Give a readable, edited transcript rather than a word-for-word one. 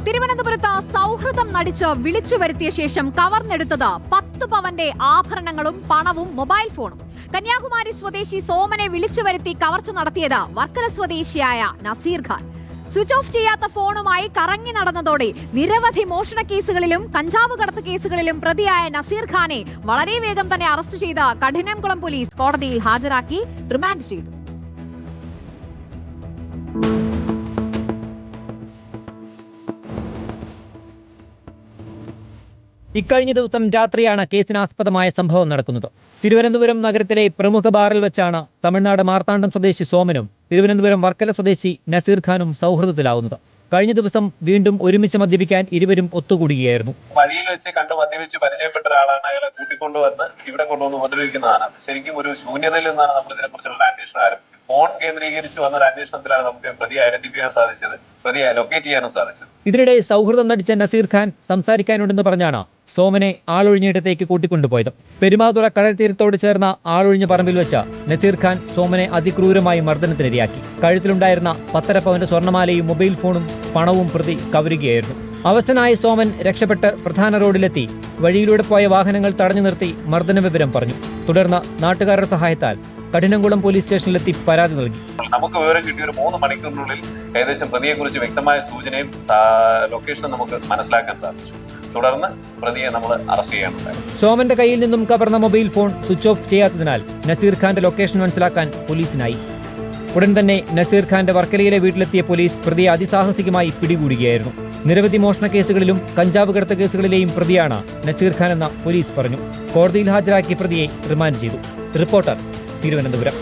തിരുവനന്തപുരത്ത് സൗഹൃദം നടിച്ച് വിളിച്ചു വരുത്തിയ ശേഷം കവർന്നെടുത്തത് 10 പവന്റെ ആഭരണങ്ങളും പണവും മൊബൈൽ ഫോണും. കന്യാകുമാരി സ്വദേശി സോമനെ വിളിച്ചു വരുത്തി കവർച്ച നടത്തിയത് വർക്കല സ്വദേശിയായ നസീർ ഖാൻ. സ്വിച്ച് ഓഫ് ചെയ്യാത്ത ഫോണുമായി കറങ്ങി നടന്നതോടെ നിരവധി മോഷണ കേസുകളിലും കഞ്ചാവ് കടത്ത് കേസുകളിലും പ്രതിയായ നസീർ ഖാനെ വളരെ വേഗം തന്നെ അറസ്റ്റ് ചെയ്ത് കഠിനംകുളം പോലീസ് കോടതിയിൽ ഹാജരാക്കി റിമാൻഡ് ചെയ്തു. ഇക്കഴിഞ്ഞ ദിവസം രാത്രിയാണ് കേസിനാസ്പദമായ സംഭവം നടക്കുന്നത്. തിരുവനന്തപുരം നഗരത്തിലെ പ്രമുഖ ബാറിൽ വെച്ചാണ് തമിഴ്നാട് മാർത്താണ്ഡം സ്വദേശി സോമനും തിരുവനന്തപുരം വർക്കല സ്വദേശി നസീർ ഖാനും സൗഹൃദത്തിലാവുന്നത്. കഴിഞ്ഞ ദിവസം വീണ്ടും ഒരുമിച്ച് മദ്യപിക്കാൻ ഇരുവരും ഒത്തുകൂടുകയായിരുന്നു. വഴിയിൽ വെച്ച് കണ്ട് മദ്യപിച്ച് പരിചയപ്പെട്ട ഒരാളാണ് അയാളെ കൂട്ടിക്കൊണ്ടുവന്ന് ഇവിടെ കൊണ്ടുവന്ന് ഉപദ്രവിക്കുന്നതാണ്. ശരിക്കും ഒരു ശൂന്യതയിൽ നിന്നാണ് നമ്മൾ ഇതിനെക്കുറിച്ചുള്ള അന്വേഷണം ആരംഭിച്ചത്. ഫോൺ കേന്ദ്രീകരിച്ച് വന്നൊരു അന്വേഷണത്തിലാണ് നമുക്ക് പ്രതിയെ ഐഡന്റിഫൈ ചെയ്യാൻ സാധിച്ചത്, പ്രതിയെ ലൊക്കേറ്റ് ചെയ്യാനും സാധിച്ചത്. ഇതിനിടെ സൗഹൃദം നടിച്ച നസീർ ഖാൻ സംസാരിക്കാനുണ്ടെന്ന് പറഞ്ഞാണ് സോമനെ ആളൊഴിഞ്ഞിടത്തേക്ക് കൂട്ടിക്കൊണ്ടുപോയത്. പെരുമാതുറ കടൽ തീരത്തോട് ചേർന്ന ആളൊഴിഞ്ഞ പറമ്പിൽ വെച്ച നസീർ ഖാൻ സോമനെ അതിക്രൂരമായി മർദ്ദനത്തിനിരയാക്കി. കഴുത്തിലുണ്ടായിരുന്ന 10.5 പവന്റെ സ്വർണ്ണമാലയും മൊബൈൽ ഫോണും പണവും പ്രതി കവരുകയായിരുന്നു. അവശനായ സോമൻ രക്ഷപ്പെട്ട് പ്രധാന റോഡിലെത്തി വഴിയിലൂടെ പോയ വാഹനങ്ങൾ തടഞ്ഞു നിർത്തി മർദ്ദന വിവരം പറഞ്ഞു. തുടർന്ന് നാട്ടുകാരുടെ സഹായത്താൽ കഠിനംകുളം പോലീസ് സ്റ്റേഷനിലെത്തി പരാതി നൽകി. നമുക്ക് വിവരം കിട്ടിയ ഒരു 3 മണിക്കൂറിനുള്ളിൽ ഏകദേശം പ്രതിയെ കുറിച്ച് വ്യക്തമായ സൂചനയും ലൊക്കേഷനും നമുക്ക് മനസ്സിലാക്കാൻ സാധിച്ചു. തുടർന്ന് പ്രതിയെ നമ്മൾ അറസ്റ്റ് ചെയ്യാനുണ്ടായി. സോമന്റെ കയ്യിൽ നിന്നും കവർന്ന മൊബൈൽ ഫോൺ സ്വിച്ച് ഓഫ് ചെയ്യാത്തതിനാൽ നസീർ ഖാന്റെ ലൊക്കേഷൻ മനസ്സിലാക്കാൻ പോലീസിനായി. ഉടൻ തന്നെ നസീർ ഖാന്റെ വർക്കലയിലെ വീട്ടിലെത്തിയ പോലീസ് പ്രതിയെ അതിസാഹസികമായി പിടികൂടുകയായിരുന്നു. നിരവധി മോഷണ കേസുകളിലും കഞ്ചാവ് കടത്ത് കേസുകളിലെയും പ്രതിയാണ് നസീർ ഖാൻ എന്ന പോലീസ് പറഞ്ഞു. കോടതിയിൽ ഹാജരാക്കിയ പ്രതിയെ റിമാൻഡ് ചെയ്തു. റിപ്പോർട്ടർ, തിരുവനന്തപുരം.